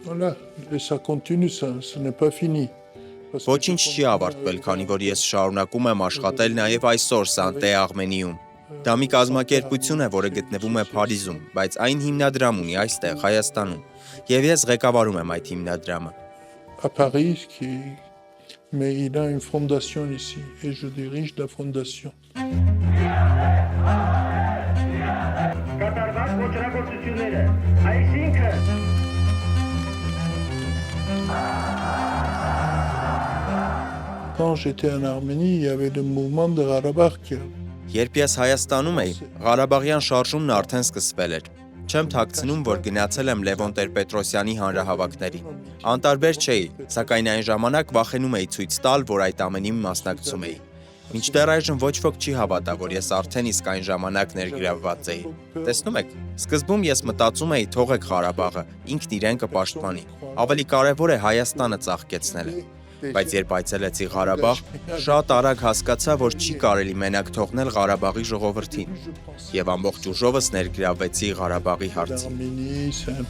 Voilà, et ça continue, ce n'est pas fini. Ոչինչ չի ավարտվել, քանի որ ես շարունակում եմ աշխատել նաև այսօր Սանտե Աղմենիում։ Դա մի կազմակերպություն է, որը գտնվում է Փարիզում, բայց այն հիմնադրամ ունի այստեղ, Հայաստանում, եւ ես ղեկավարում եմ այդ հիմնադրամը։ À Paris, mais il a une fondation ici, et je dirige la fondation. Կատարված ոչռագործությունները, այսինքն Quand j'étais en Arménie, il y avait le mouvement de Karabakh. Երբ ես Հայաստանում էի, Ղարաբաղյան շարժումն արդեն սկսվել էր։ Չեմ թաքցնում, որ գնացել եմ Լևոն Տեր-Պետրոսյանի հանրահավաքներին։ Անտարբեր չէի, սակայն այն ժամանակ վախենում էի ցույց տալ, որ այդ ամենին մասնակցում էի։ Մինչդեռ այժմ ոչ ոք չի հավատա, որ ես արդեն իսկ այն ժամանակ ներգրավված էի։ Տեսնում եք, սկզբում ես մտածում էի թողեք Ղարաբաղը, ինքն իրեն կպաշտպանի։ Ավելի կարևոր է Հայաստանը ծաղկեցնելը։ Բայց երբ այցելեցի Ղարաբաղ, շատ արագ հասկացա, որ չի կարելի մենակ թողնել Ղարաբաղի ժողովրդին։ Եվ ամբողջ ուժովս ներգրավվեցի Ղարաբաղի հարցին։ L'Arménie, c'est un